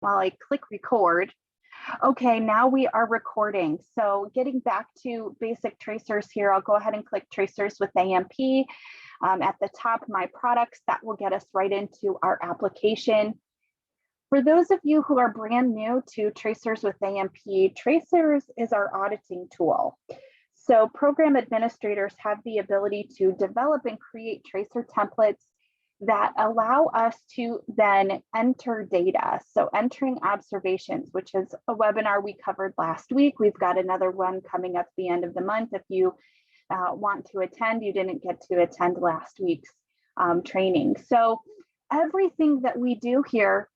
while I click record. Okay, now we are recording. So getting back to basic tracers here, I'll go ahead and click tracers with AMP. At the top, my products, that will get us right into our application. For those of you who are brand new to Tracers with AMP, Tracers is our auditing tool. So program administrators have the ability to develop and create tracer templates that allow us to then enter data. So entering observations, which is a webinar we covered last week. We've got another one coming up at the end of the month. If you want to attend, you didn't get to attend last week's training. So everything that we do here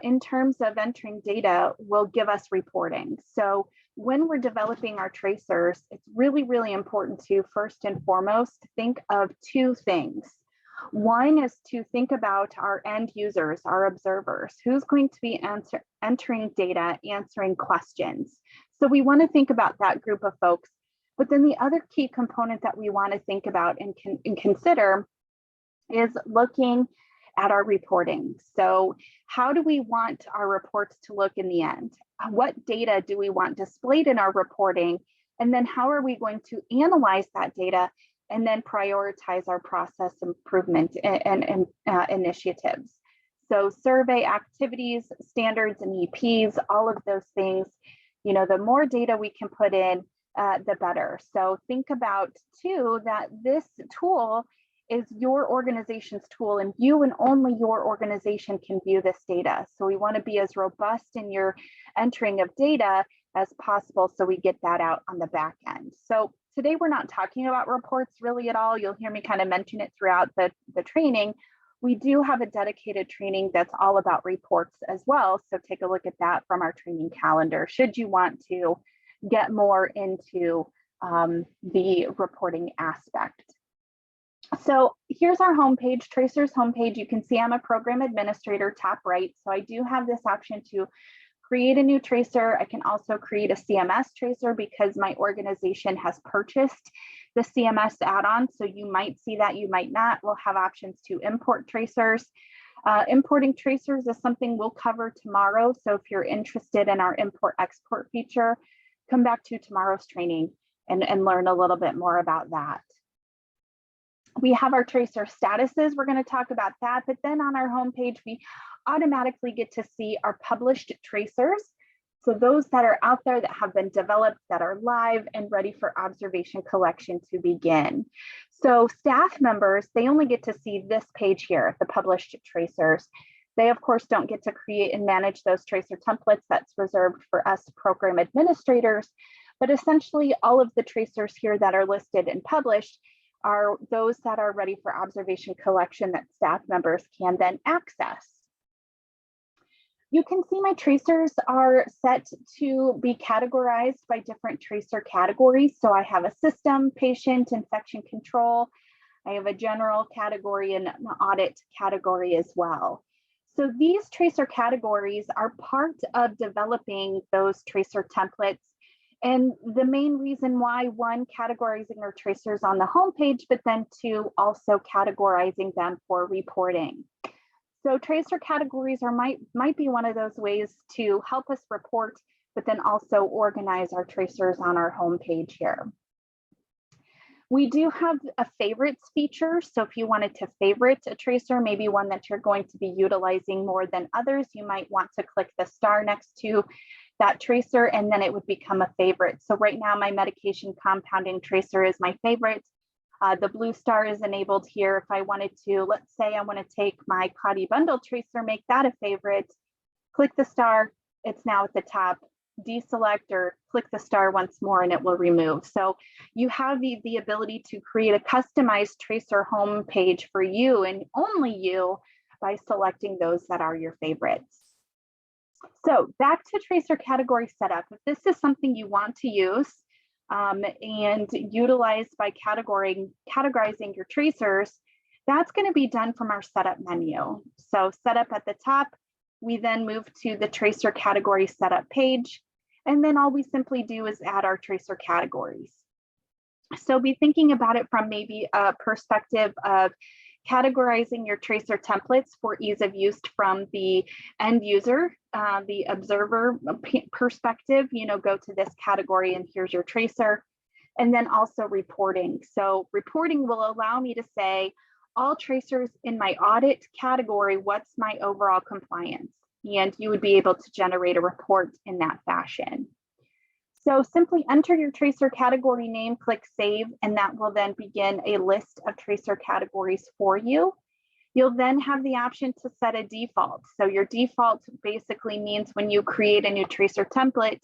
in terms of entering data will give us reporting. So when we're developing our tracers, it's really, really important to first and foremost think of two things. One is to think about our end users, our observers, who's going to be entering data, answering questions. So we want to think about that group of folks. But then the other key component that we want to think about and consider is looking at our reporting. So how do we want our reports to look in the end? What data do we want displayed in our reporting? And then how are we going to analyze that data and then prioritize our process improvement and initiatives? So survey activities, standards and EPs, all of those things, you know, the more data we can put in, the better. So think about too that this tool is your organization's tool, and you and only your organization can view this data. So we want to be as robust in your entering of data as possible so we get that out on the back end. So today we're not talking about reports really at all. You'll hear me kind of mention it throughout the training. We do have a dedicated training that's all about reports as well. So take a look at that from our training calendar should you want to get more into the reporting aspect. So here's our homepage, Tracers homepage. You can see I'm a program administrator, top right. So I do have this option to create a new tracer. I can also create a CMS tracer because my organization has purchased the CMS add-on. So you might see that, you might not. We'll have options to import tracers. Importing tracers is something we'll cover tomorrow. So if you're interested in our import-export feature, come back to tomorrow's training and learn a little bit more about that. We have our tracer statuses. We're going to talk about that, but then on our homepage, we automatically get to see our published tracers. So those that are out there that have been developed, that are live and ready for observation collection to begin. So staff members, they only get to see this page here, the published tracers. They of course don't get to create and manage those tracer templates. That's reserved for us program administrators, but essentially all of the tracers here that are listed and published are those that are ready for observation collection that staff members can then access. You can see my tracers are set to be categorized by different tracer categories. So I have a system, patient, infection control. I have a general category and an audit category as well. So these tracer categories are part of developing those tracer templates. And the main reason why, one, categorizing our tracers on the homepage, but then two, also categorizing them for reporting. So tracer categories might be one of those ways to help us report, but then also organize our tracers on our homepage here. We do have a favorites feature. So if you wanted to favorite a tracer, maybe one that you're going to be utilizing more than others, you might want to click the star next to that tracer, and then it would become a favorite. So right now, my medication compounding tracer is my favorite. The blue star is enabled here. If I wanted to, let's say I want to take my Cloudy Bundle tracer, make that a favorite, click the star, it's now at the top, deselect or click the star once more and it will remove. So you have the ability to create a customized tracer homepage for you and only you by selecting those that are your favorites. So back to tracer category setup. If this is something you want to use and utilize by categorizing your tracers, that's going to be done from our setup menu. So setup at the top, we then move to the tracer category setup page, and then all we simply do is add our tracer categories. So be thinking about it from maybe a perspective of categorizing your tracer templates for ease of use from the end user, the observer perspective, go to this category and here's your tracer. And then also reporting. So reporting will allow me to say, all tracers in my audit category, what's my overall compliance? And you would be able to generate a report in that fashion. So simply enter your tracer category name, click save, and that will then begin a list of tracer categories for you. You'll then have the option to set a default. So your default basically means when you create a new tracer template,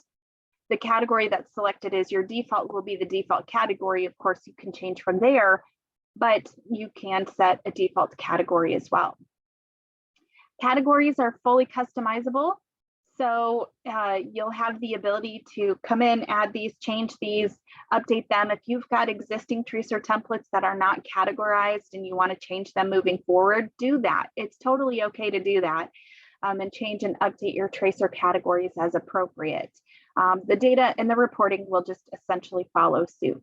the category that's selected as your default will be the default category. Of course, you can change from there, but you can set a default category as well. Categories are fully customizable. So you'll have the ability to come in, add these, change these, update them. If you've got existing tracer templates that are not categorized and you want to change them moving forward, do that. It's totally okay to do that and change and update your tracer categories as appropriate. The data and the reporting will just essentially follow suit.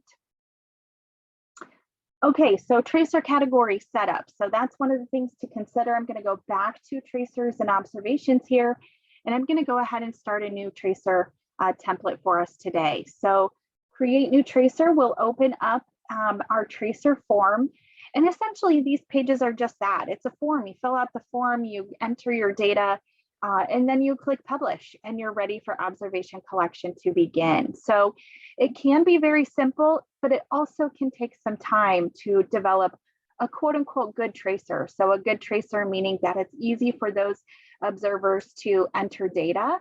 Okay, so tracer category setup. So that's one of the things to consider. I'm going to go back to tracers and observations here, and I'm going to go ahead and start a new tracer template for us today. So create new tracer will open up our tracer form. And essentially these pages are just that. It's a form. You fill out the form, you enter your data, and then you click publish and you're ready for observation collection to begin. So it can be very simple, but it also can take some time to develop a quote unquote good tracer. So a good tracer meaning that it's easy for those observers to enter data.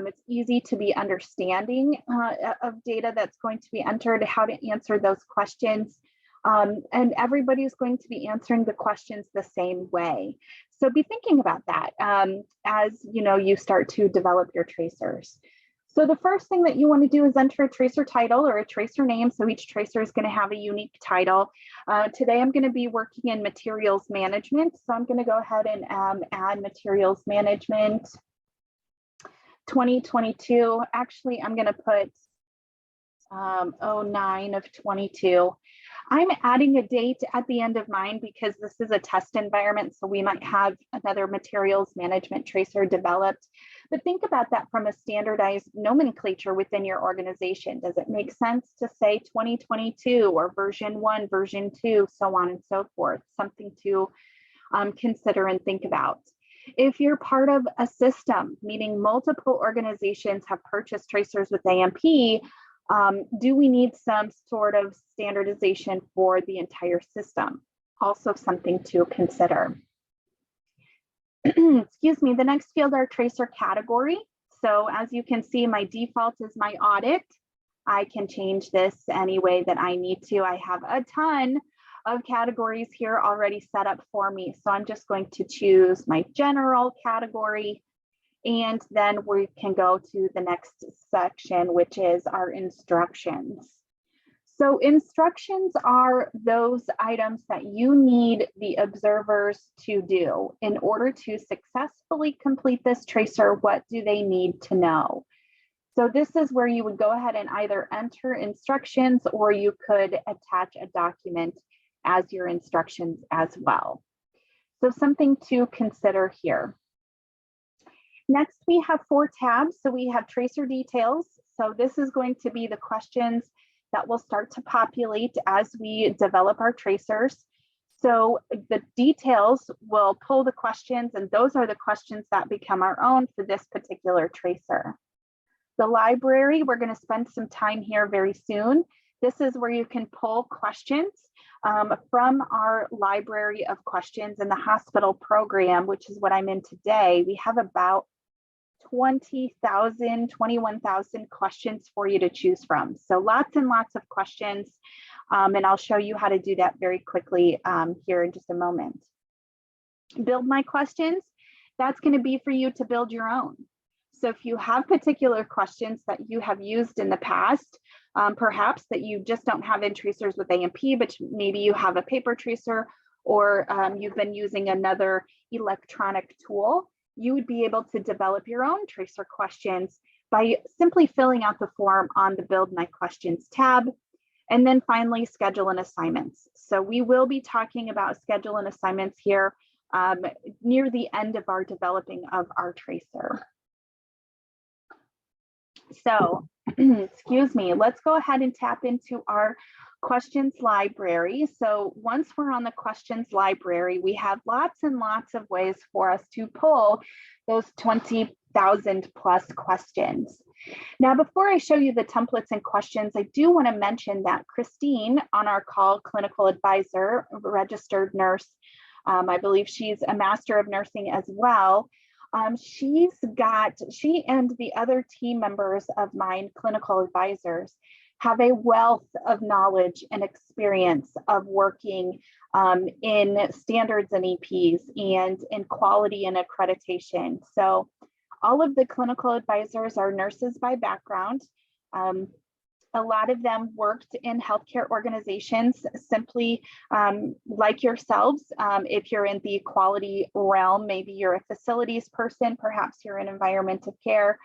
It's easy to be understanding of data that's going to be entered, how to answer those questions. And everybody's going to be answering the questions the same way. So be thinking about that as you start to develop your tracers. So the first thing that you want to do is enter a tracer title or a tracer name. So each tracer is going to have a unique title. Today I'm going to be working in materials management. So I'm going to go ahead and add materials management 2022. Actually, I'm going to put 09 of 22. I'm adding a date at the end of mine because this is a test environment, so we might have another materials management tracer developed. But think about that from a standardized nomenclature within your organization. Does it make sense to say 2022 or version 1, version 2, so on and so forth? Something to consider and think about. If you're part of a system, meaning multiple organizations have purchased tracers with AMP, do we need some sort of standardization for the entire system? Also something to consider. Excuse me, the next field are tracer category. So as you can see, my default is my audit. I can change this any way that I need to. I have a ton of categories here already set up for me. So I'm just going to choose my general category. And then we can go to the next section, which is our instructions. So instructions are those items that you need the observers to do in order to successfully complete this tracer. What do they need to know? So this is where you would go ahead and either enter instructions or you could attach a document as your instructions as well. So something to consider here. Next, we have 4 tabs. So we have tracer details. So this is going to be the questions that will start to populate as we develop our tracers. So the details will pull the questions, and those are the questions that become our own for this particular tracer. The library, we're going to spend some time here very soon. This is where you can pull questions from our library of questions in the hospital program, which is what I'm in today. We have about 20,000, 21,000 questions for you to choose from. So lots and lots of questions. And I'll show you how to do that very quickly here in just a moment. Build my questions. That's going to be for you to build your own. So if you have particular questions that you have used in the past, perhaps that you just don't have in tracers with AMP, but maybe you have a paper tracer or you've been using another electronic tool, you would be able to develop your own tracer questions by simply filling out the form on the Build My Questions tab. And then finally, schedule and assignments. So we will be talking about schedule and assignments here near the end of our developing of our tracer. So, excuse me, let's go ahead and tap into our questions library. So once we're on the questions library, we have lots and lots of ways for us to pull those 20,000 plus questions. Now, before I show you the templates and questions, I do want to mention that Christine on our call, clinical advisor, registered nurse, I believe she's a master of nursing as well. She and the other team members of mine, clinical advisors, have a wealth of knowledge and experience of working in standards and EPs and in quality and accreditation. So all of the clinical advisors are nurses by background. A lot of them worked in healthcare organizations, simply like yourselves. If you're in the quality realm, maybe you're a facilities person, perhaps you're an environment of care,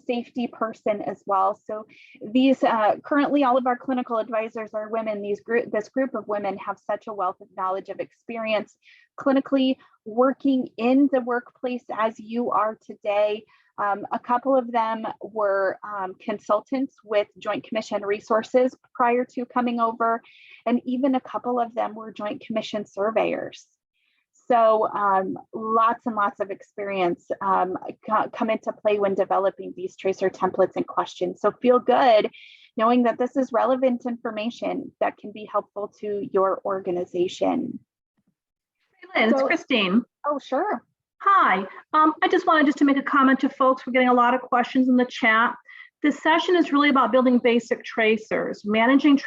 safety person as well. So these currently all of our clinical advisors are women. This group of women have such a wealth of knowledge of experience clinically working in the workplace as you are today. A couple of them were consultants with Joint Commission resources prior to coming over, and even a couple of them were Joint Commission surveyors. So lots and lots of experience come into play when developing these tracer templates and questions. So feel good knowing that this is relevant information that can be helpful to your organization. Hey, Lynn, it's Christine. Oh, sure. Hi, I just wanted to make a comment to folks. We're getting a lot of questions in the chat. This session is really about building basic tracers. Managing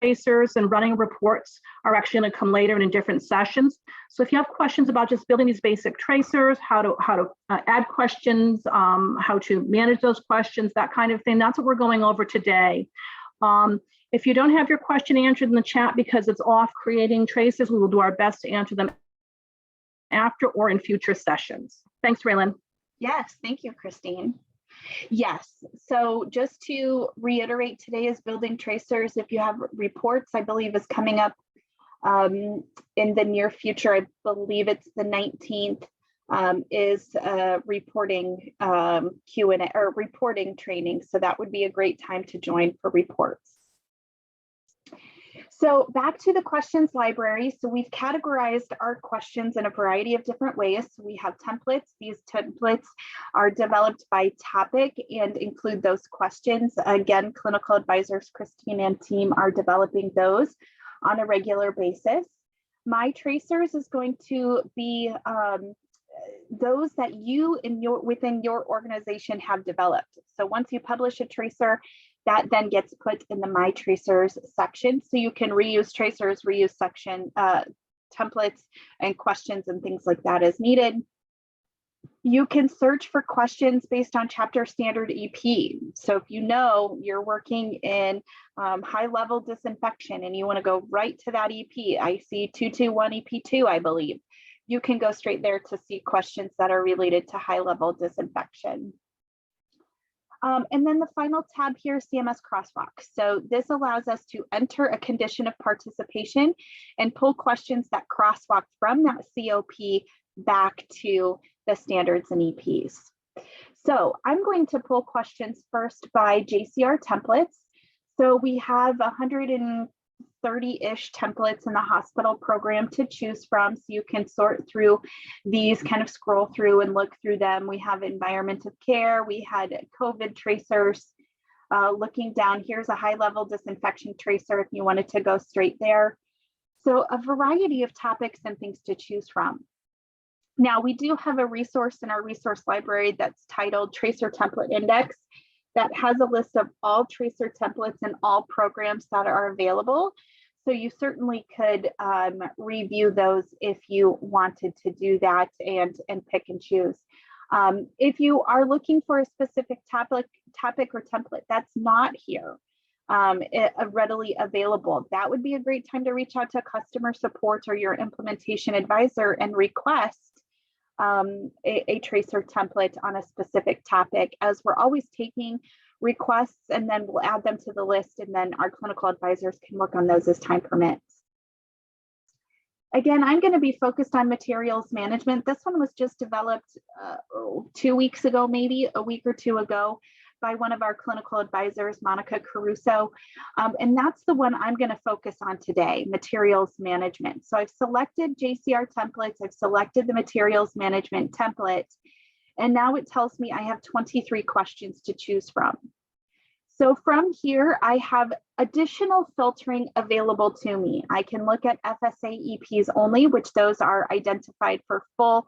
tracers and running reports are actually going to come later and in different sessions. So if you have questions about just building these basic tracers, how to add questions, how to manage those questions, that kind of thing, that's what we're going over today. If you don't have your question answered in the chat because it's off creating traces, we will do our best to answer them after or in future sessions. Thanks, Raylan. Yes, thank you, Christine. Yes, so just to reiterate, today is building tracers. If you have reports, I believe is coming up in the near future. I believe it's the 19th is reporting Q&A or reporting training. So that would be a great time to join for reports. So back to the questions library. So we've categorized our questions in a variety of different ways. So we have templates. These templates are developed by topic and include those questions. Again, clinical advisors, Christine and team are developing those on a regular basis. My tracers is going to be those that you within your organization have developed. So once you publish a tracer, that then gets put in the My Tracers section. So you can reuse tracers, reuse section templates and questions and things like that as needed. You can search for questions based on chapter standard EP. So if you know you're working in high level disinfection and you want to go right to that EP, IC 221 EP2, I believe, you can go straight there to see questions that are related to high level disinfection. And then the final tab here, CMS Crosswalk. So this allows us to enter a condition of participation and pull questions that crosswalk from that COP back to the standards and EPs. So I'm going to pull questions first by JCR templates. So we have 130-ish templates in the hospital program to choose from. So you can sort through these, kind of scroll through and look through them. We have environment of care. We had COVID tracers. Looking down, here's a high-level disinfection tracer if you wanted to go straight there. So a variety of topics and things to choose from. Now, we do have a resource in our resource library that's titled Tracer Template Index that has a list of all tracer templates and all programs that are available. So you certainly could review those if you wanted to do that and pick and choose. If you are looking for a specific topic or template that's not here, readily available, that would be a great time to reach out to customer support or your implementation advisor and request a tracer template on a specific topic, as we're always taking requests, and then we'll add them to the list, and then our clinical advisors can work on those as time permits. Again, I'm going to be focused on materials management. This one was just developed 2 weeks ago, maybe a week or two ago, by one of our clinical advisors, Monica Caruso. And that's the one I'm going to focus on today, materials management. So I've selected JCR templates, I've selected the materials management template, and now it tells me I have 23 questions to choose from. So from here, I have additional filtering available to me. I can look at FSA EPs only, which those are identified for full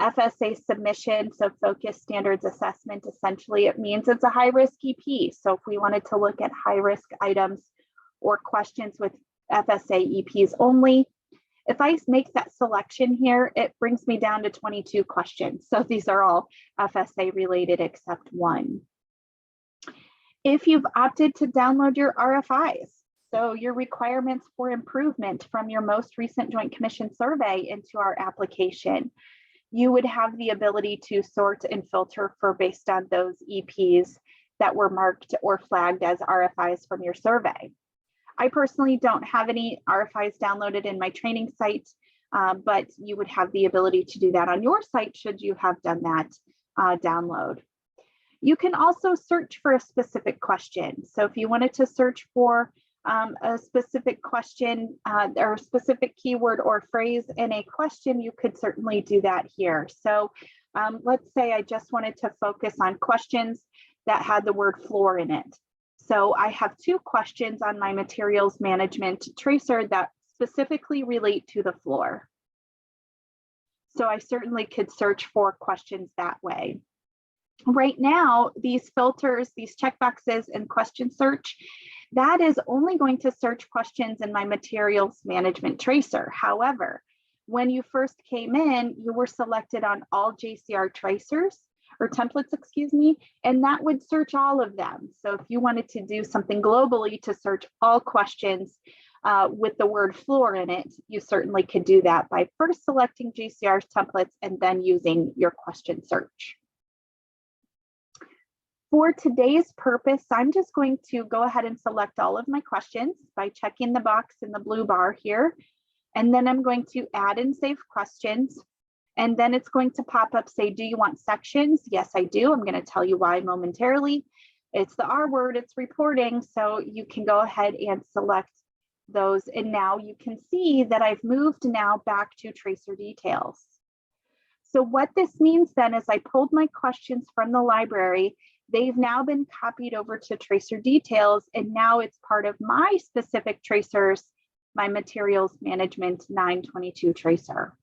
FSA submission. So focus standards assessment, essentially it means it's a high risk EP. So if we wanted to look at high risk items or questions with FSA EPs only, if I make that selection here, it brings me down to 22 questions. So these are all FSA related except one. If you've opted to download your RFIs, so your requirements for improvement from your most recent Joint Commission survey into our application, you would have the ability to sort and filter for based on those EPs that were marked or flagged as RFIs from your survey. I personally don't have any RFIs downloaded in my training site, but you would have the ability to do that on your site should you have done that download. You can also search for a specific question. So if you wanted to search for a specific question or a specific keyword or phrase in a question, you could certainly do that here. So let's say I just wanted to focus on questions that had the word floor in it. So I have 2 questions on my materials management tracer that specifically relate to the floor. So I certainly could search for questions that way. Right now, these filters, these checkboxes and question search, that is only going to search questions in my materials management tracer. However, when you first came in, you were selected on all JCR tracers or templates, excuse me, and that would search all of them. So if you wanted to do something globally to search all questions with the word floor in it, you certainly could do that by first selecting JCR's templates and then using your question search. For today's purpose, I'm just going to go ahead and select all of my questions by checking the box in the blue bar here. And then I'm going to add and save questions. And then it's going to pop up, say, do you want sections? Yes, I do. I'm going to tell you why momentarily. It's the R word, it's reporting. So you can go ahead and select those. And now you can see that I've moved now back to tracer details. So what this means then is I pulled my questions from the library. They've now been copied over to tracer details, and now it's part of my specific tracers, my materials management 922 tracer.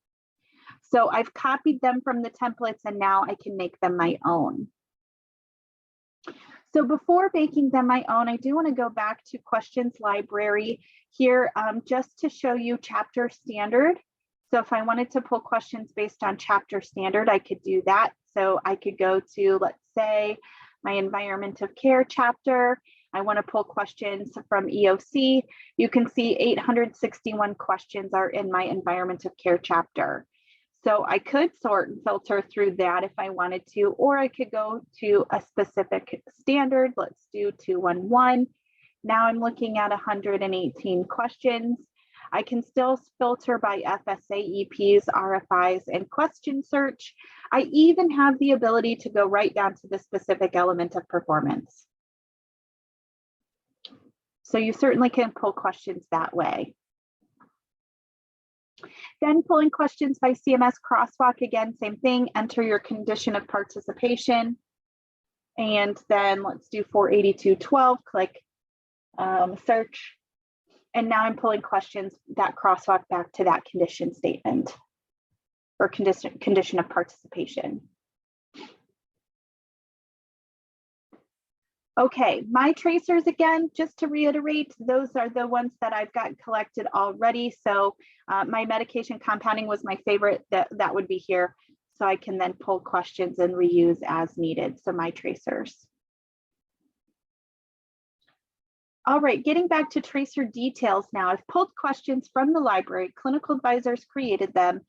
So I've copied them from the templates and now I can make them my own. So before making them my own, I do want to go back to questions library here just to show you chapter standard. So if I wanted to pull questions based on chapter standard, I could do that. So I could go to, let's say, my environment of care chapter. I want to pull questions from EOC. You can see 861 questions are in my environment of care chapter. So I could sort and filter through that if I wanted to, or I could go to a specific standard. Let's do 211. Now I'm looking at 118 questions. I can still filter by FSA EPs, RFIs, and question search. I even have the ability to go right down to the specific element of performance. So you certainly can pull questions that way. Then pulling questions by CMS crosswalk, again, same thing, enter your condition of participation. And then let's do 482.12, click search. And now I'm pulling questions that crosswalk back to that condition statement or condition of participation. Okay, my tracers, again, just to reiterate, those are the ones that I've got collected already. So my medication compounding was my favorite, that would be here. So I can then pull questions and reuse as needed. So my tracers. All right, getting back to tracer details now. I've pulled questions from the library, clinical advisors created them,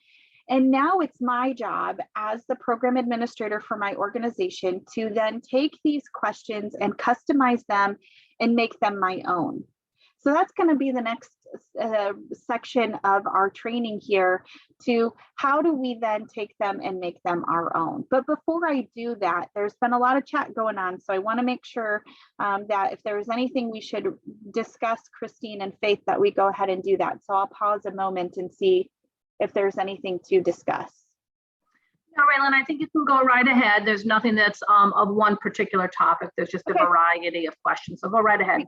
And now it's my job as the program administrator for my organization to then take these questions and customize them and make them my own. So that's going to be the next section of our training here, to how do we then take them and make them our own. But before I do that, there's been a lot of chat going on. So I want to make sure that if there's anything we should discuss, Christine and Faith, that we go ahead and do that. So I'll pause a moment and see if there's anything to discuss. No, Raylan, I think you can go right ahead. There's nothing that's of one particular topic. There's just a variety of questions. So go right ahead.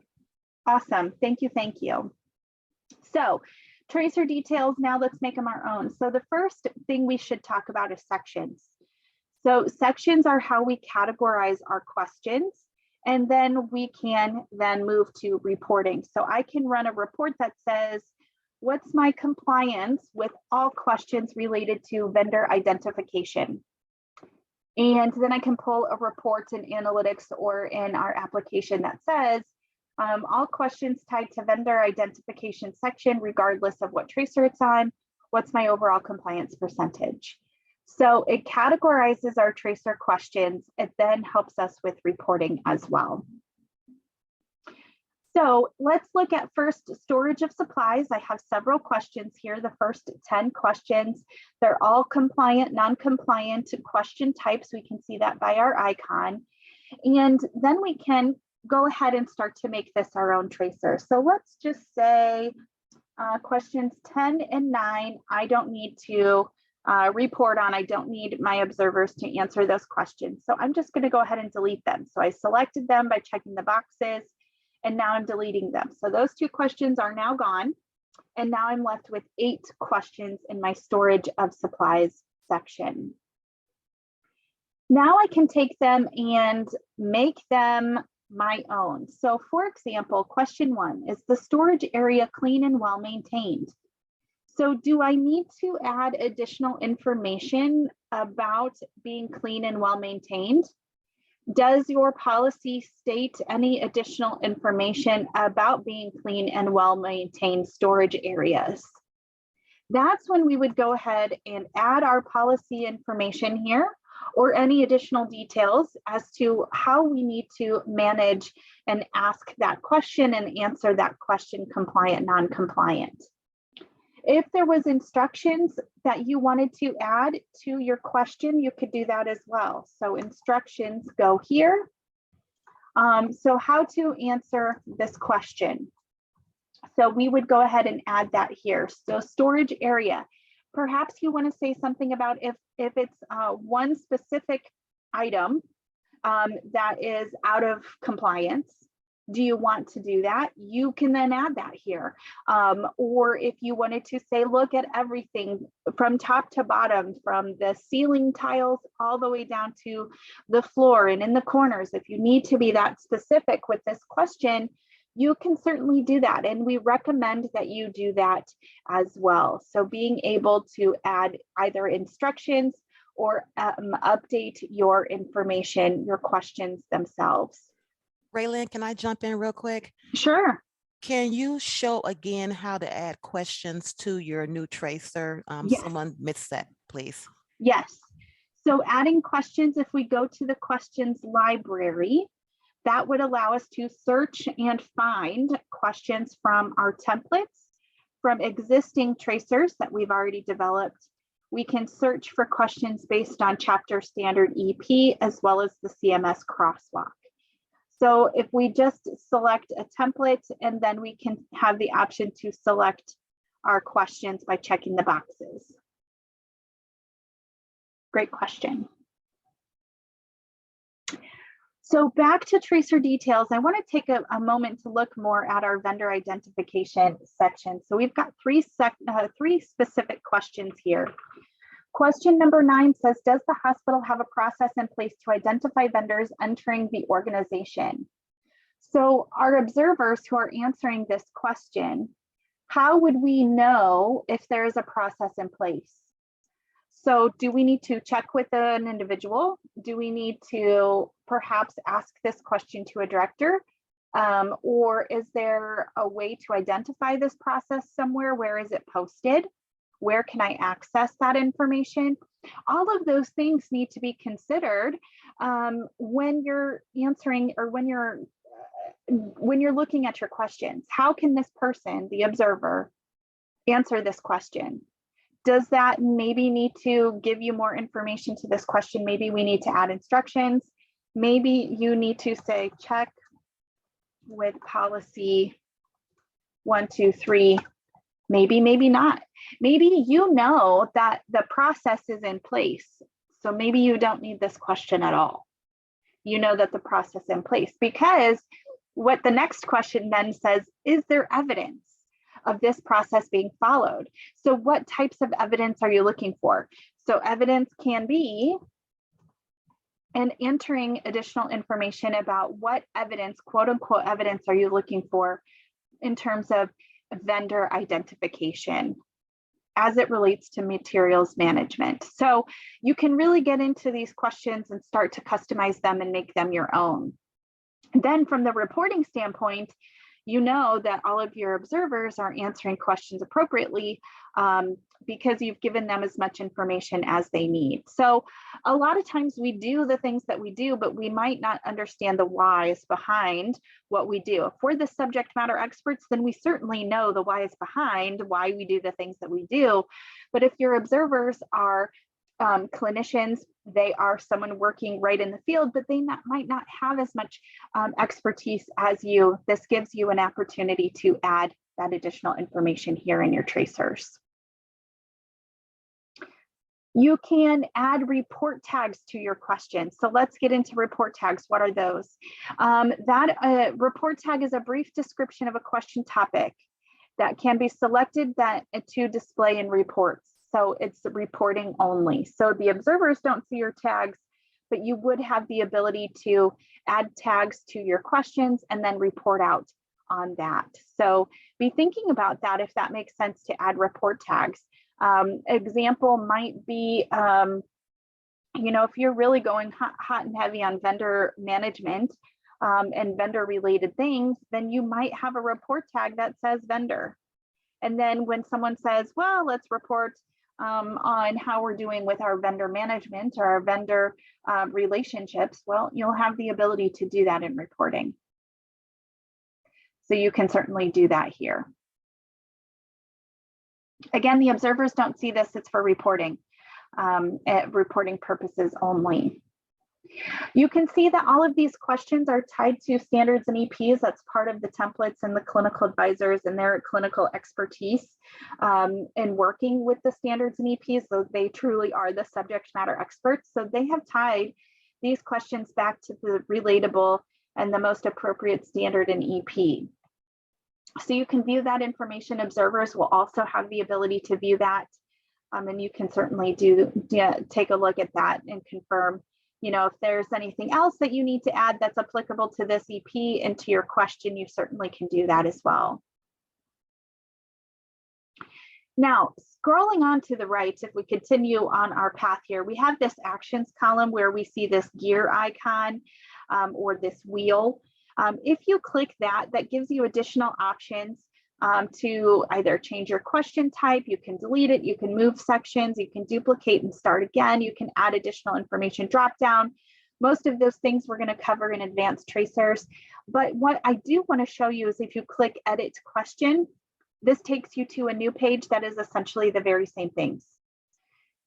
Awesome. Thank you. Thank you. So tracer details, now let's make them our own. So the first thing we should talk about is sections. So sections are how we categorize our questions, and then we can then move to reporting. So I can run a report that says, what's my compliance with all questions related to vendor identification? And then I can pull a report in analytics or in our application that says, all questions tied to vendor identification section, regardless of what tracer it's on, what's my overall compliance percentage? So it categorizes our tracer questions. It then helps us with reporting as well. So let's look at first storage of supplies. I have several questions here. The first 10 questions, they're all compliant, non-compliant question types. We can see that by our icon. And then we can go ahead and start to make this our own tracer. So let's just say questions 10 and 9, I don't need to report on. I don't need my observers to answer those questions. So I'm just going to go ahead and delete them. So I selected them by checking the boxes, and now I'm deleting them. So those 2 questions are now gone. And now I'm left with 8 questions in my storage of supplies section. Now I can take them and make them my own. So for example, question 1, is the storage area clean and well maintained? So do I need to add additional information about being clean and well maintained? Does your policy state any additional information about being clean and well maintained storage areas? That's when we would go ahead and add our policy information here, or any additional details as to how we need to manage and ask that question and answer that question, compliant, non-compliant. If there was instructions that you wanted to add to your question, you could do that as well. So instructions go here. So how to answer this question. So we would go ahead and add that here. So storage area. Perhaps you want to say something about if it's one specific item that is out of compliance. Do you want to do that? You can then add that here. Or if you wanted to say, look at everything from top to bottom, from the ceiling tiles all the way down to the floor and in the corners, if you need to be that specific with this question, you can certainly do that. And we recommend that you do that as well. So being able to add either instructions or update your information, your questions themselves. Raylan, can I jump in real quick? Sure. Can you show again how to add questions to your new tracer? Yes. Someone missed that, please. Yes. So adding questions, if we go to the questions library, that would allow us to search and find questions from our templates, from existing tracers that we've already developed. We can search for questions based on chapter standard EP, as well as the CMS crosswalk. So if we just select a template, and then we can have the option to select our questions by checking the boxes. Great question. So back to tracer details, I want to take a moment to look more at our vendor identification section. So we've got three specific questions here. Question number 9 says, does the hospital have a process in place to identify vendors entering the organization? So our observers who are answering this question, how would we know if there is a process in place? So do we need to check with an individual? Do we need to perhaps ask this question to a director? Or is there a way to identify this process somewhere? Where is it posted? Where can I access that information? All of those things need to be considered when you're answering or when you're looking at your questions. How can this person, the observer, answer this question? Does that maybe need to give you more information to this question? Maybe we need to add instructions. Maybe you need to say, check with policy 123. Maybe, maybe not. Maybe you know that the process is in place. So maybe you don't need this question at all. You know that the process is in place, because what the next question then says, is there evidence of this process being followed? So what types of evidence are you looking for? So evidence can be and entering additional information about what evidence, quote unquote, evidence are you looking for in terms of vendor identification as it relates to materials management. So you can really get into these questions and start to customize them and make them your own. Then from the reporting standpoint, you know that all of your observers are answering questions appropriately because you've given them as much information as they need. So a lot of times we do the things that we do, but we might not understand the whys behind what we do. If we're the subject matter experts, then we certainly know the whys behind why we do the things that we do. But if your observers are clinicians, they are someone working right in the field, but they might not have as much expertise as you. This gives you an opportunity to add that additional information here in your tracers. You can add report tags to your questions. So let's get into report tags. What are those? That report tag is a brief description of a question topic that can be selected to display in reports. So it's reporting only. So the observers don't see your tags, but you would have the ability to add tags to your questions and then report out on that. So be thinking about that if that makes sense to add report tags. Example might be, if you're really going hot and heavy on vendor management and vendor related things, then you might have a report tag that says vendor. And then when someone says, well, let's report on how we're doing with our vendor management or our vendor relationships, well, you'll have the ability to do that in reporting. So you can certainly do that here. Again, the observers don't see this, it's for reporting, reporting purposes only. You can see that all of these questions are tied to standards and EPs. That's part of the templates and the clinical advisors and their clinical expertise in working with the standards and EPs. So they truly are the subject matter experts. So they have tied these questions back to the relatable and the most appropriate standard and EP. So you can view that information. Observers will also have the ability to view that. And you can certainly take a look at that and confirm, if there's anything else that you need to add that's applicable to this EP into your question, you certainly can do that as well. Now, scrolling on to the right, if we continue on our path here, we have this actions column where we see this gear icon or this wheel. If you click that, that gives you additional options to either change your question type, you can delete it, you can move sections, you can duplicate and start again, you can add additional information drop down. Most of those things we're going to cover in advanced tracers. But what I do want to show you is if you click edit question, this takes you to a new page that is essentially the very same things.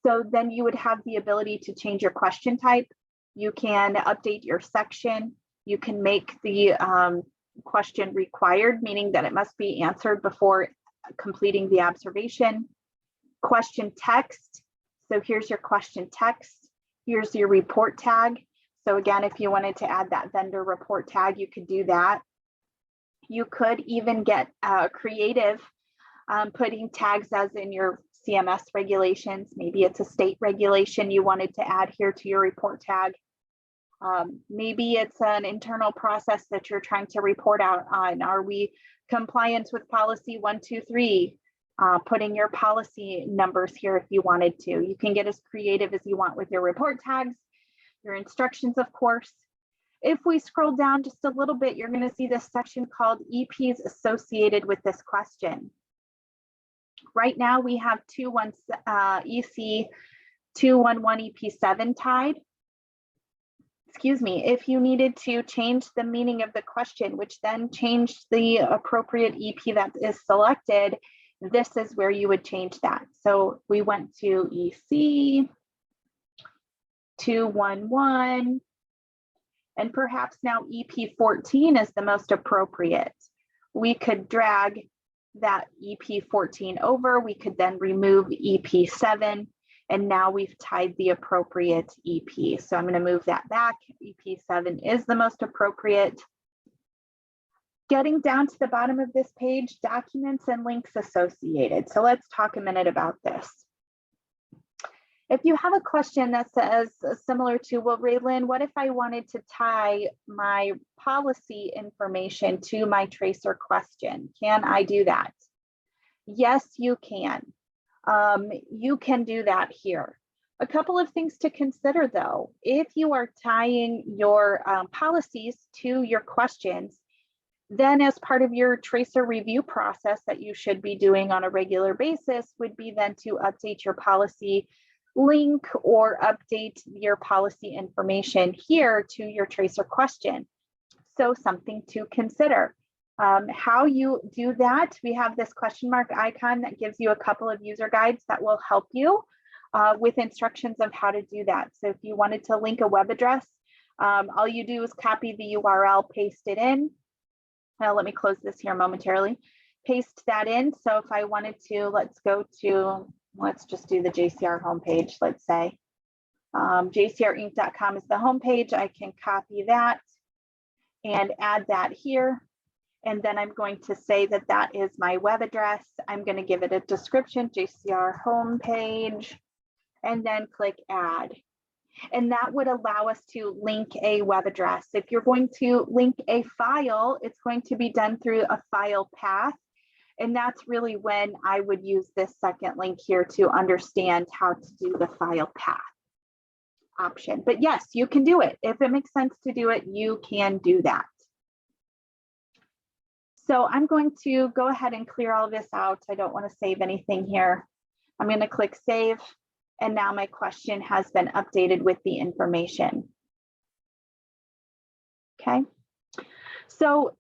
So then you would have the ability to change your question type. You can update your section. You can make the question required, meaning that it must be answered before completing the observation. Question text. So here's your question text. Here's your report tag. So again, if you wanted to add that vendor report tag, you could do that. You could even get creative, putting tags as in your CMS regulations. Maybe it's a state regulation you wanted to add here to your report tag. Maybe it's an internal process that you're trying to report out on. Are we compliant with policy 123? Putting your policy numbers here if you wanted to. You can get as creative as you want with your report tags, your instructions, of course. If we scroll down just a little bit, you're going to see this section called EPs associated with this question. Right now we have EC 211 EP7 tied. Excuse me, if you needed to change the meaning of the question, which then changed the appropriate EP that is selected, this is where you would change that. So we went to EC 211, and perhaps now EP14 is the most appropriate. We could drag that EP14 over, we could then remove EP7, and now we've tied the appropriate EP. So I'm going to move that back. EP7 is the most appropriate. Getting down to the bottom of this page, documents and links associated. So let's talk a minute about this. If you have a question that says similar to, well, Raylin, what if I wanted to tie my policy information to my tracer question? Can I do that? Yes, you can. You can do that here. A couple of things to consider though. If you are tying your policies to your questions, then as part of your tracer review process that you should be doing on a regular basis would be then to update your policy link or update your policy information here to your tracer question. So something to consider. How you do that, we have this question mark icon that gives you a couple of user guides that will help you with instructions of how to do that. So if you wanted to link a web address, all you do is copy the URL, paste it in. Now let me close this here momentarily. Paste that in. So if I wanted to, let's just do the JCR homepage, let's say. JCRinc.com is the homepage. I can copy that and add that here. And then I'm going to say that that is my web address. I'm going to give it a description, JCR homepage, and then click add. And that would allow us to link a web address. If you're going to link a file, it's going to be done through a file path. And that's really when I would use this second link here to understand how to do the file path option. But yes, you can do it. If it makes sense to do it, you can do that. So I'm going to go ahead and clear all this out. I don't want to save anything here. I'm going to click save. And now my question has been updated with the information. Okay. So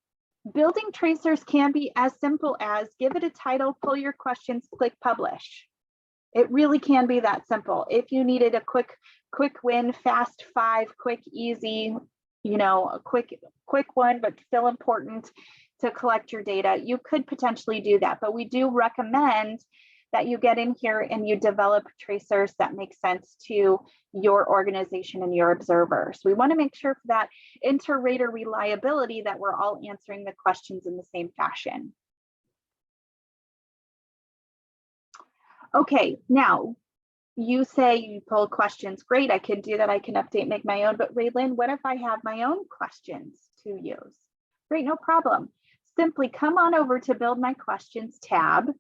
building tracers can be as simple as give it a title, pull your questions, click publish. It really can be that simple. If you needed a quick win, fast 5, quick, easy, a quick one, but still important to collect your data, you could potentially do that. But we do recommend that you get in here and you develop tracers that make sense to your organization and your observers. We want to make sure for that inter-rater reliability that we're all answering the questions in the same fashion. Okay, now you say you pull questions. Great, I can do that. I can update, make my own. But Raylin, what if I have my own questions to use? Great, no problem. Simply come on over to Build My Questions tab.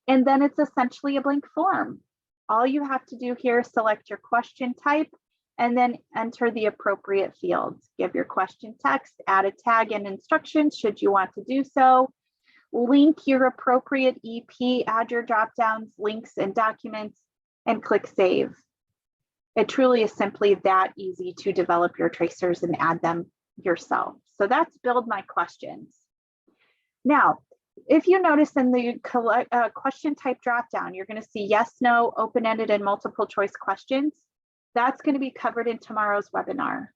And then it's essentially a blank form. All you have to do here is select your question type and then enter the appropriate fields. Give your question text, add a tag and instructions should you want to do so. Link your appropriate EP, add your dropdowns, links and documents, and click save. It truly is simply that easy to develop your tracers and add them yourself. So that's Build My Questions. Now, if you notice in the question type dropdown, you're going to see yes, no, open-ended, and multiple choice questions. That's going to be covered in tomorrow's webinar.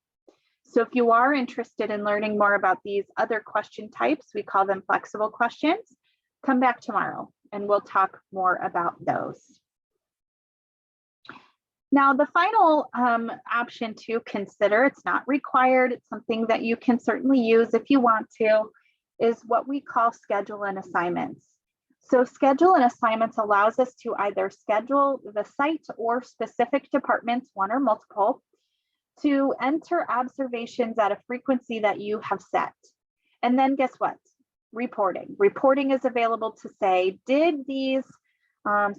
So if you are interested in learning more about these other question types, we call them flexible questions, come back tomorrow and we'll talk more about those. Now, the final option to consider, it's not required, it's something that you can certainly use if you want to, is what we call schedule and assignments. So schedule and assignments allows us to either schedule the site or specific departments, one or multiple, to enter observations at a frequency that you have set. And then guess what? Reporting. Reporting is available to say, did these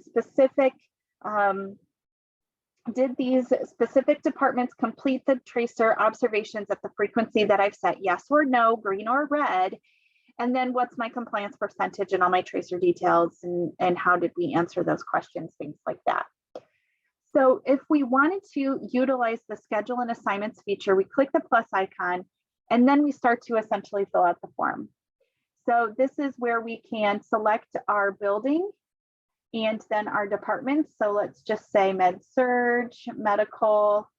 specific departments complete the tracer observations at the frequency that I've set, yes or no, green or red? And then what's my compliance percentage and all my tracer details, and how did we answer those questions, things like that. So if we wanted to utilize the schedule and assignments feature, we click the plus icon, and then we start to essentially fill out the form. So this is where we can select our building and then our departments. So let's just say med surg, medical,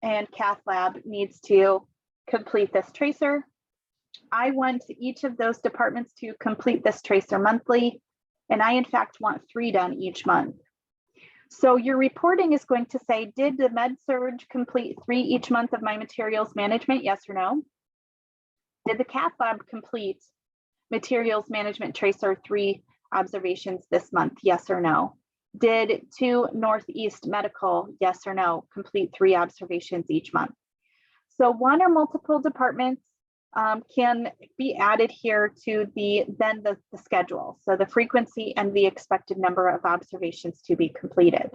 and cath lab needs to complete this tracer. I want each of those departments to complete this tracer monthly, and I in fact want 3 done each month. So your reporting is going to say, did the med surg complete 3 each month of my materials management? Yes or no? Did the cath lab complete materials management tracer 3 observations this month? Yes or no? Did 2 Northeast medical, yes or no, complete 3 observations each month? So one or multiple departments can be added here to the schedule. So the frequency and the expected number of observations to be completed.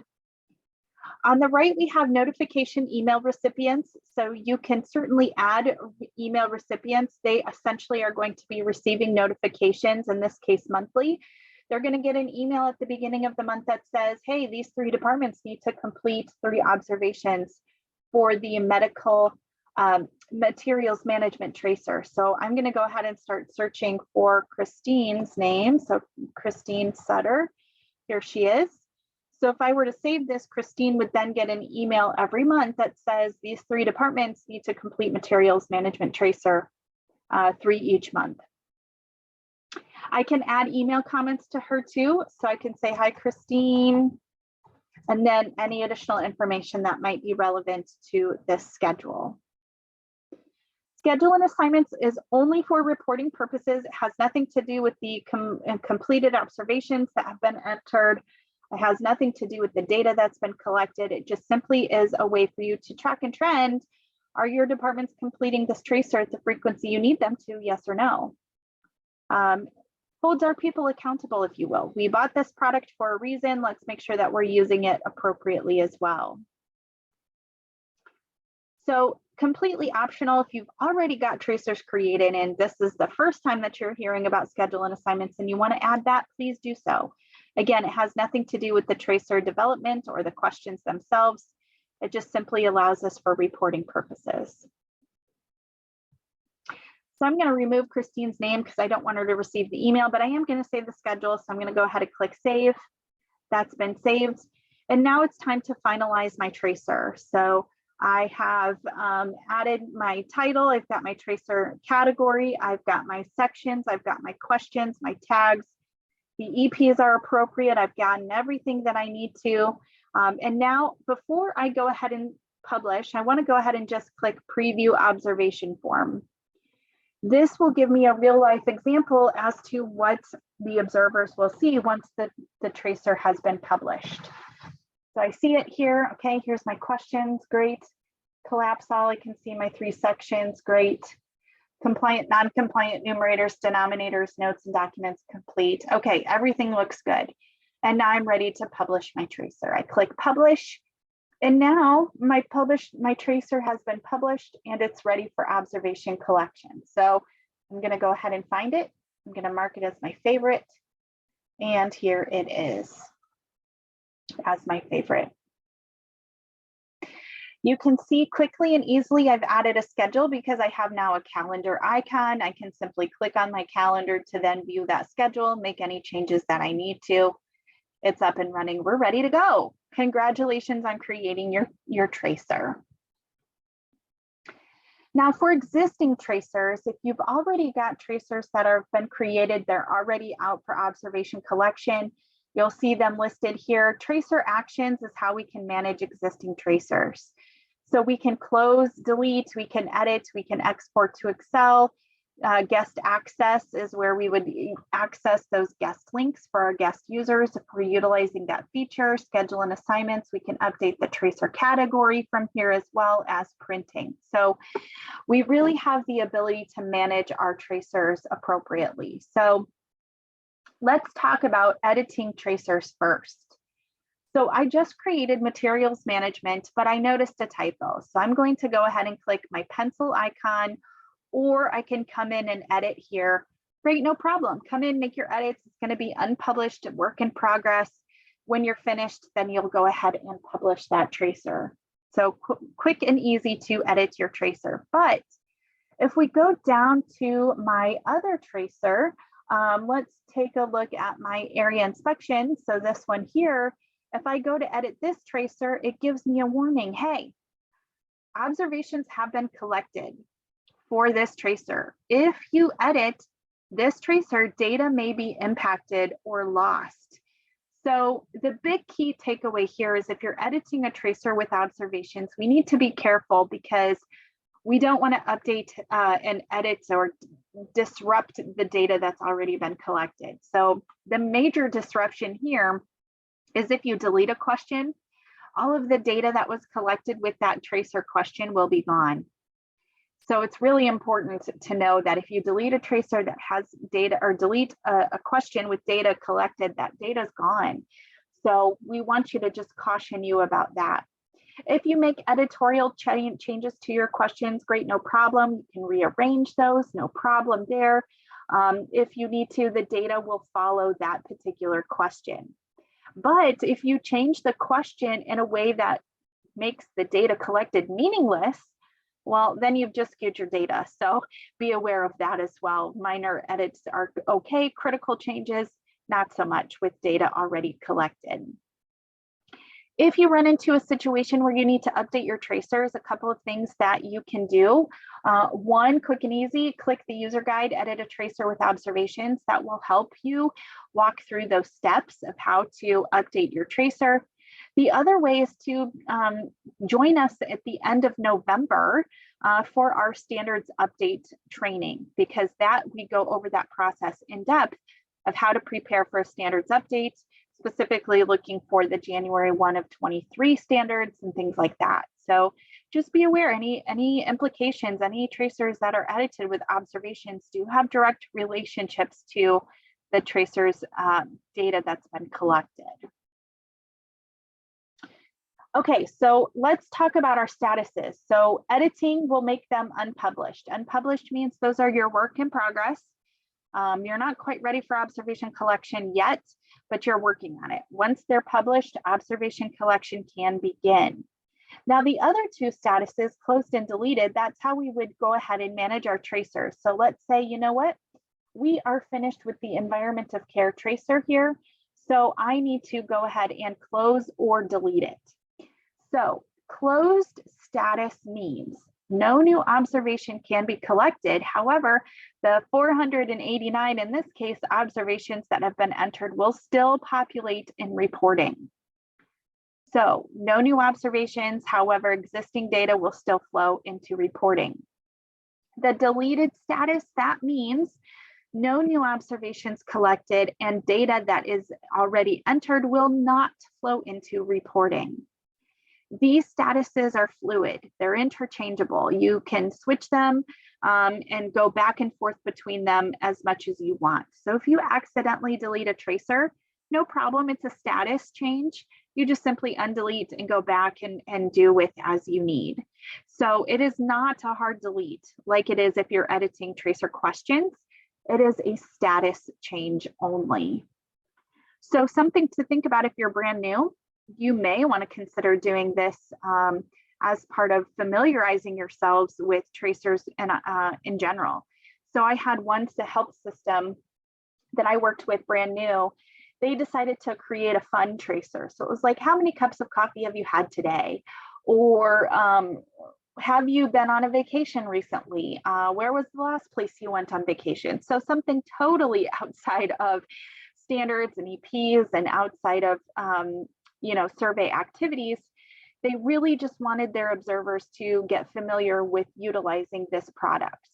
On the right, we have notification email recipients. So you can certainly add email recipients. They essentially are going to be receiving notifications, in this case monthly. They're going to get an email at the beginning of the month that says, hey, these 3 departments need to complete 3 observations for the medical materials management tracer. So I'm going to go ahead and start searching for Christine's name. So Christine Sutter, here she is. So if I were to save this, Christine would then get an email every month that says these 3 departments need to complete materials management tracer 3 each month. I can add email comments to her too. So I can say, hi, Christine, and then any additional information that might be relevant to this schedule. Schedule and assignments is only for reporting purposes. It has nothing to do with the completed observations that have been entered. It has nothing to do with the data that's been collected. It just simply is a way for you to track and trend. Are your departments completing this tracer at the frequency you need them to, yes or no? Holds our people accountable, if you will. We bought this product for a reason. Let's make sure that we're using it appropriately as well. So completely optional if you've already got tracers created and this is the first time that you're hearing about schedule and assignments and you want to add that, please do so. Again, it has nothing to do with the tracer development or the questions themselves. It just simply allows us for reporting purposes. So I'm going to remove Christine's name because I don't want her to receive the email, but I am going to save the schedule. So I'm going to go ahead and click save. That's been saved. And now it's time to finalize my tracer. So I have added my title. I've got my tracer category. I've got my sections. I've got my questions, my tags. The EPs are appropriate. I've gotten everything that I need to. And now before I go ahead and publish, I want to go ahead and just click preview observation form. This will give me a real life example as to what the observers will see once the tracer has been published. So I see it here. Okay, here's my questions. Great. Collapse all. I can see my 3 sections. Great. Compliant, non-compliant numerators, denominators, notes, and documents complete. Okay, everything looks good. And now I'm ready to publish my tracer. I click publish. And now my tracer has been published and it's ready for observation collection. So I'm going to go ahead and find it. I'm going to mark it as my favorite. And here it is as my favorite. You can see quickly and easily I've added a schedule because I have now a calendar icon. I can simply click on my calendar to then view that schedule, make any changes that I need to. It's up and running. We're ready to go. Congratulations on creating your tracer. Now for existing tracers, if you've already got tracers that have been created, they're already out for observation collection, you'll see them listed here. Tracer actions is how we can manage existing tracers. So we can close, delete, we can edit, we can export to Excel. Guest access is where we would access those guest links for our guest users. If we're utilizing that feature, schedule and assignments, we can update the tracer category from here as well as printing. So we really have the ability to manage our tracers appropriately. So let's talk about editing tracers first. So I just created materials management, but I noticed a typo. So I'm going to go ahead and click my pencil icon or I can come in and edit here. Great, no problem. Come in, make your edits. It's going to be unpublished, work in progress. When you're finished, then you'll go ahead and publish that tracer. So quick and easy to edit your tracer. But if we go down to my other tracer, let's take a look at my area inspection. So this one here, if I go to edit this tracer, it gives me a warning. Hey, observations have been collected for this tracer. If you edit this tracer, data may be impacted or lost. So the big key takeaway here is if you're editing a tracer with observations, we need to be careful because we don't want to update and edit or disrupt the data that's already been collected. So the major disruption here is if you delete a question, all of the data that was collected with that tracer question will be gone. So it's really important to know that if you delete a tracer that has data or delete a question with data collected, that data is gone. So we want you to just caution you about that. If you make editorial changes to your questions, great, no problem. You can rearrange those, no problem there. If you need to, the data will follow that particular question. But if you change the question in a way that makes the data collected meaningless, well, then you've just skewed your data. So be aware of that as well. Minor edits are okay, critical changes, not so much with data already collected. If you run into a situation where you need to update your tracers, a couple of things that you can do. One, quick and easy, click the user guide, edit a tracer with observations. That will help you walk through those steps of how to update your tracer. The other way is to join us at the end of November for our standards update training, because that we go over that process in depth of how to prepare for a standards update, specifically looking for the January 1 of 23 standards and things like that. So just be aware, any implications, any tracers that are edited with observations do have direct relationships to the tracers data that's been collected. Okay, so let's talk about our statuses. So editing will make them unpublished. Unpublished means those are your work in progress. You're not quite ready for observation collection yet, but you're working on it. Once they're published, observation collection can begin. Now, the other two statuses, closed and deleted, that's how we would go ahead and manage our tracers. So let's say, you know what, we are finished with the environment of care tracer here. So I need to go ahead and close or delete it. So closed status means no new observation can be collected. However, the 489, in this case, observations that have been entered will still populate in reporting. So no new observations, however, existing data will still flow into reporting. The deleted status, that means no new observations collected and data that is already entered will not flow into reporting. These statuses are fluid, they're interchangeable. You can switch them and go back and forth between them as much as you want. So if you accidentally delete a tracer, no problem, it's a status change. You just simply undelete and go back and do with as you need. So it is not a hard delete like it is if you're editing tracer questions. It is a status change only. So something to think about if you're brand new, you may want to consider doing this as part of familiarizing yourselves with tracers in general. So I had one help system that I worked with brand new. They decided to create a fun tracer. So it was like, how many cups of coffee have you had today? Or have you been on a vacation recently? Where was the last place you went on vacation? So something totally outside of standards and EPs and outside of survey activities. They really just wanted their observers to get familiar with utilizing this product.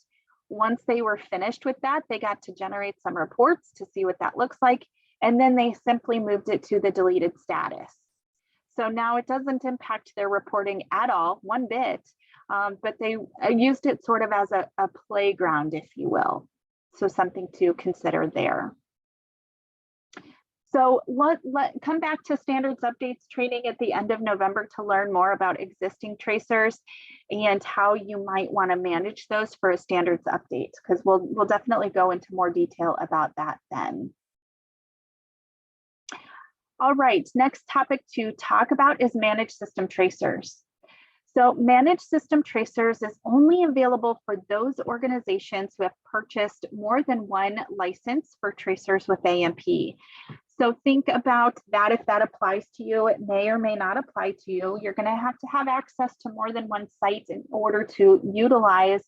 Once they were finished with that, they got to generate some reports to see what that looks like. And then they simply moved it to the deleted status. So now it doesn't impact their reporting at all, one bit, but they used it sort of as a playground, if you will. So something to consider there. So come back to standards updates training at the end of November to learn more about existing tracers and how you might want to manage those for a standards update, because we'll definitely go into more detail about that then. All right, next topic to talk about is managed system tracers. So managed system tracers is only available for those organizations who have purchased more than one license for tracers with AMP. So think about that. If that applies to you, it may or may not apply to you. You're going to have access to more than one site in order to utilize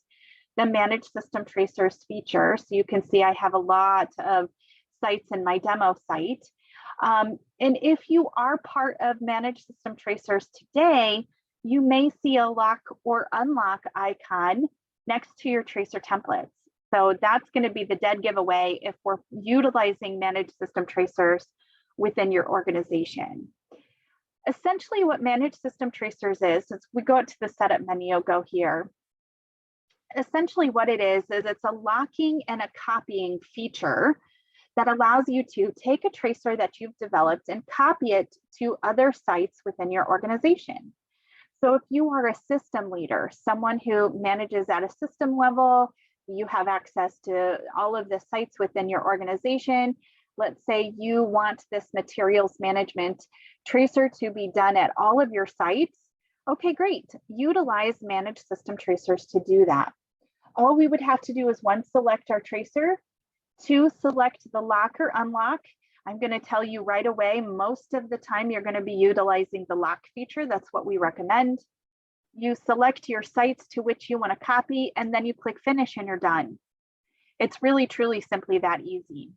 the managed system tracers feature. So you can see I have a lot of sites in my demo site. And if you are part of managed system tracers today, you may see a lock or unlock icon next to your tracer templates. So that's going to be the dead giveaway if we're utilizing managed system tracers within your organization. Essentially what managed system tracers is we go to the setup menu, go here. Essentially what it is it's a locking and a copying feature that allows you to take a tracer that you've developed and copy it to other sites within your organization. So if you are a system leader, someone who manages at a system level, you have access to all of the sites within your organization. Let's say you want this materials management tracer to be done at all of your sites. Okay, great. Utilize managed system tracers to do that. All we would have to do is one, select our tracer, two, select the lock or unlock. I'm going to tell you right away, most of the time you're going to be utilizing the lock feature. That's what we recommend. You select your sites to which you want to copy, and then you click finish and you're done. It's really, truly simply that easy.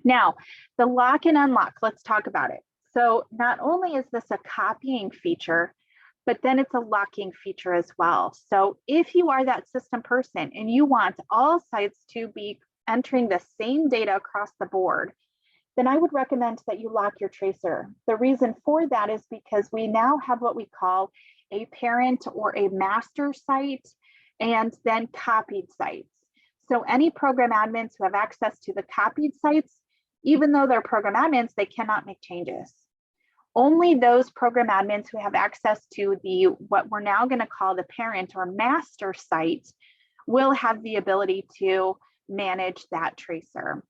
Now, the lock and unlock, let's talk about it. So not only is this a copying feature, but then it's a locking feature as well. So if you are that system person and you want all sites to be entering the same data across the board, then I would recommend that you lock your tracer. The reason for that is because we now have what we call a parent or a master site and then copied sites. So any program admins who have access to the copied sites, even though they're program admins, they cannot make changes. Only those program admins who have access to what we're now going to call the parent or master site will have the ability to manage that tracer.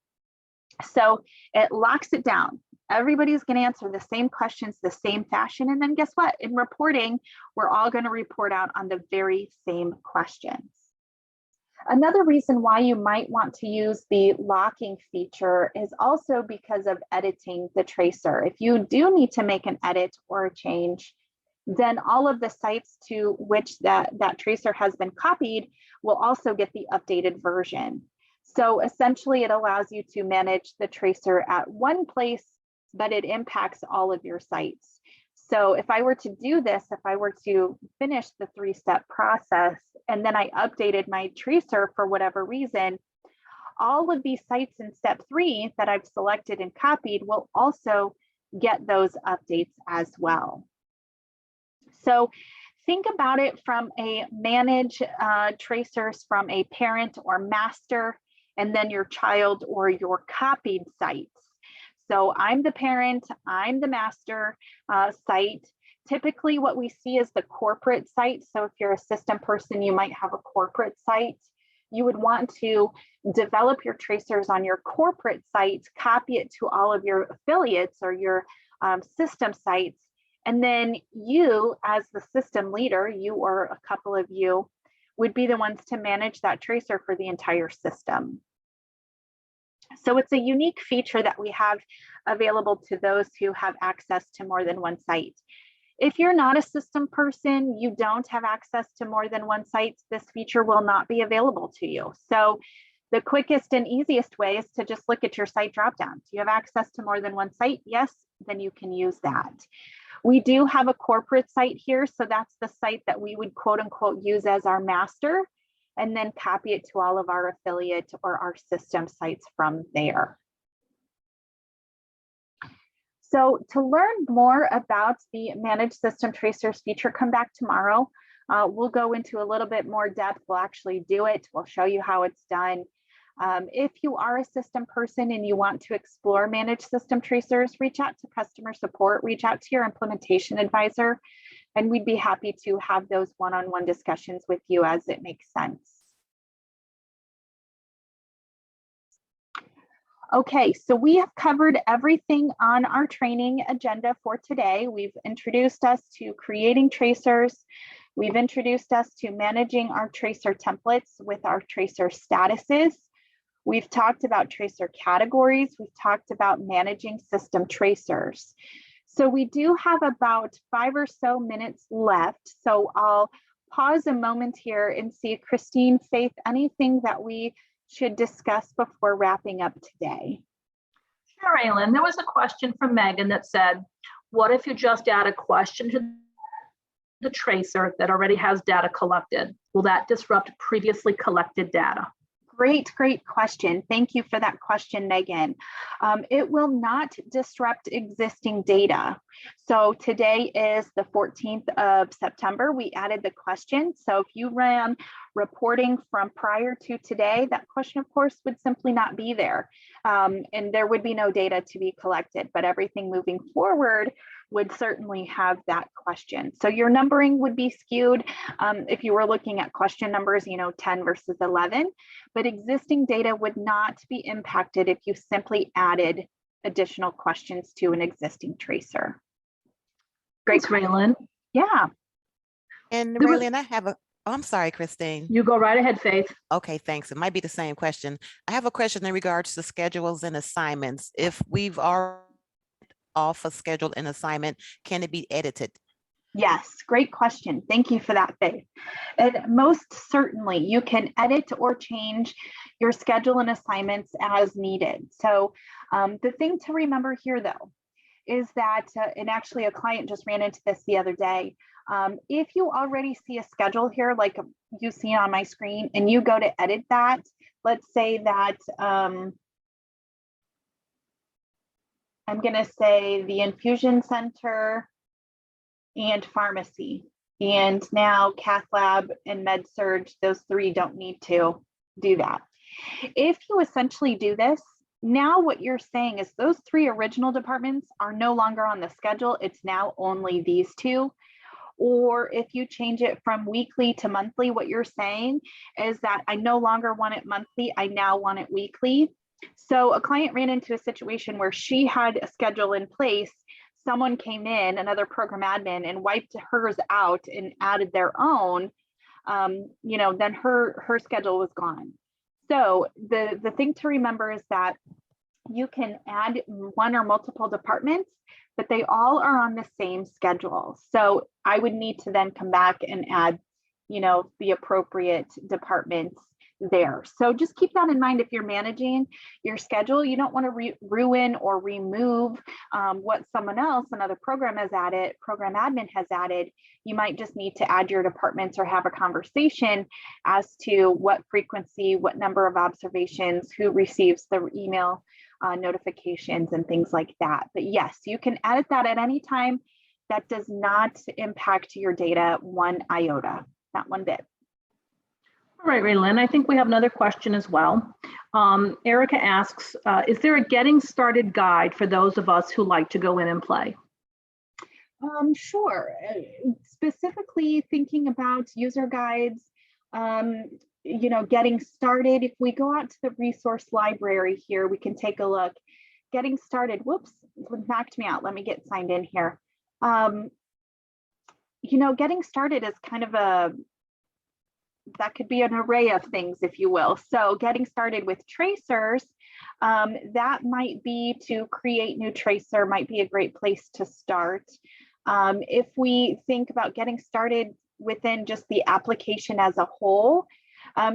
So it locks it down. Everybody's going to answer the same questions the same fashion. And then guess what? In reporting, we're all going to report out on the very same questions. Another reason why you might want to use the locking feature is also because of editing the tracer. If you do need to make an edit or a change, then all of the sites to which that tracer has been copied will also get the updated version. So essentially it allows you to manage the tracer at one place, but it impacts all of your sites. So if I were to do this, if I were to finish the 3-step process, and then I updated my tracer for whatever reason, all of these sites in step 3 that I've selected and copied will also get those updates as well. So think about it from a manage tracers from a parent or master, and then your child or your copied sites. So I'm the parent, I'm the master site. Typically what we see is the corporate site. So if you're a system person, you might have a corporate site. You would want to develop your tracers on your corporate site, copy it to all of your affiliates or your system sites. And then you, as the system leader, you or a couple of you, would be the ones to manage that tracer for the entire system. So it's a unique feature that we have available to those who have access to more than one site. If you're not a system person, you don't have access to more than one site, this feature will not be available to you. So the quickest and easiest way is to just look at your site dropdown. Do you have access to more than one site? Yes, then you can use that. We do have a corporate site here. So that's the site that we would quote unquote use as our master, and then copy it to all of our affiliate or our system sites from there. So to learn more about the Managed System Tracers feature, come back tomorrow. We'll go into a little bit more depth. We'll actually do it. We'll show you how it's done. If you are a system person and you want to explore managed system tracers, reach out to customer support, reach out to your implementation advisor, and we'd be happy to have those one-on-one discussions with you as it makes sense. Okay, so we have covered everything on our training agenda for today. We've introduced us to creating tracers. We've introduced us to managing our tracer templates with our tracer statuses. We've talked about tracer categories. We've talked about managing system tracers. So we do have about 5 or so minutes left. So I'll pause a moment here and see, Christine, Faith, anything that we should discuss before wrapping up today? Sure, Aylin. There was a question from Megan that said, what if you just add a question to the tracer that already has data collected? Will that disrupt previously collected data? Great question. Thank you for that question, Megan. It will not disrupt existing data. So today is the 14th of September. We added the question. So if you ran reporting from prior to today, that question, of course, would simply not be there. And there would be no data to be collected, but everything moving forward would certainly have that question. So your numbering would be skewed if you were looking at question numbers, 10 versus 11, but existing data would not be impacted if you simply added additional questions to an existing tracer. Great. Thanks, Raylin. Yeah. And Raylin, I have a, oh, I'm sorry, Christine. You go right ahead, Faith. Okay, thanks. It might be the same question. I have a question in regards to schedules and assignments. If we've already off a schedule and assignment, can it be edited? Yes, great question. Thank you for that, Faith. And most certainly you can edit or change your schedule and assignments as needed. So the thing to remember here though, is that, and actually a client just ran into this the other day, if you already see a schedule here, like you see on my screen, and you go to edit that, let's say that, I'm going to say the infusion center and pharmacy, and now cath lab and med surg, those 3 don't need to do that. If you essentially do this, now what you're saying is those 3 original departments are no longer on the schedule. It's now only these 2. Or if you change it from weekly to monthly, what you're saying is that I no longer want it monthly, I now want it weekly. So a client ran into a situation where she had a schedule in place. Someone came in, another program admin, and wiped hers out and added their own. Then her schedule was gone. So the thing to remember is that you can add 1 or multiple departments, but they all are on the same schedule. So I would need to then come back and add, the appropriate departments there. So just keep that in mind if you're managing your schedule. You don't want to ruin or remove what someone else, another program has added, program admin has added. You might just need to add your departments or have a conversation as to what frequency, what number of observations, who receives the email notifications and things like that. But yes, you can edit that at any time. That does not impact your data 1 iota, not 1 bit. All right, Raylin, I think we have another question as well. Erica asks, is there a getting started guide for those of us who like to go in and play? Sure. Specifically thinking about user guides, getting started. If we go out to the resource library here, we can take a look. Getting started, whoops, knocked me out. Let me get signed in here. Getting started is kind of that could be an array of things, if you will. So getting started with tracers, that might be to create new tracer, might be a great place to start. If we think about getting started within just the application as a whole,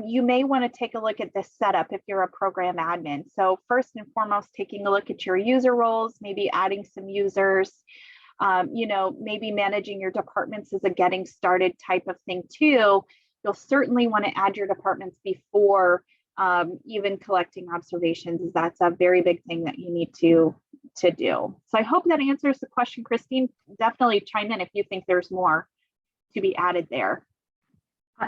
you may want to take a look at this setup if you're a program admin. So first and foremost, taking a look at your user roles, maybe adding some users, maybe managing your departments as a getting started type of thing too. You'll certainly want to add your departments before even collecting observations, as that's a very big thing that you need to do. So I hope that answers the question, Christine. Definitely chime in if you think there's more to be added there.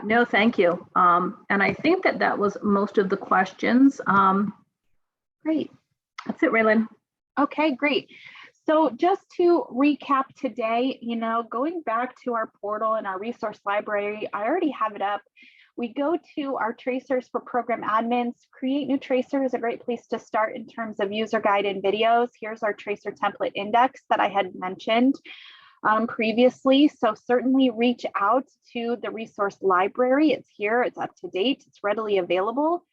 No, thank you. And I think that that was most of the questions. Great. That's it, Raylan. Okay, great. So just to recap today, going back to our portal and our resource library, I already have it up. We go to our tracers for program admins. Create new tracer is a great place to start in terms of user guide and videos. Here's our tracer template index that I had mentioned previously. So certainly reach out to the resource library. It's here, it's up to date, it's readily available.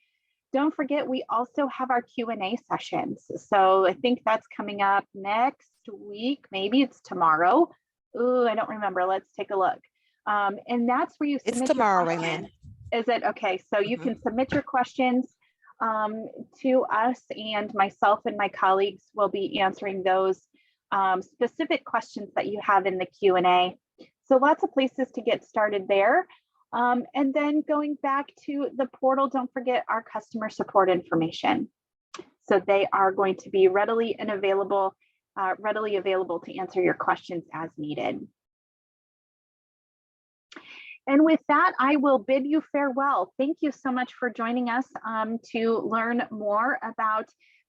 Don't forget, we also have our Q&A sessions. So I think that's coming up next week. Maybe it's tomorrow. Ooh, I don't remember. Let's take a look. And that's where you submit. It's tomorrow, your Raylan. Is it? Okay, so you can submit your questions to us, and myself and my colleagues will be answering those specific questions that you have in the Q&A. So lots of places to get started there. And then going back to the portal, don't forget our customer support information. So they are going to be readily available to answer your questions as needed. And with that, I will bid you farewell. Thank you so much for joining us to learn more about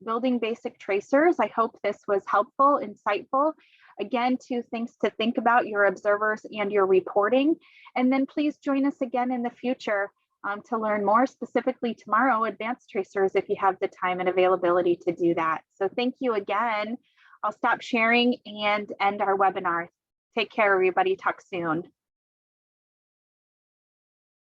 building basic tracers. I hope this was helpful, insightful. Again, 2 things to think about: your observers and your reporting. And then please join us again in the future to learn more, specifically tomorrow, advanced tracers, if you have the time and availability to do that. So thank you again. I'll stop sharing and end our webinar. Take care, everybody. Talk soon.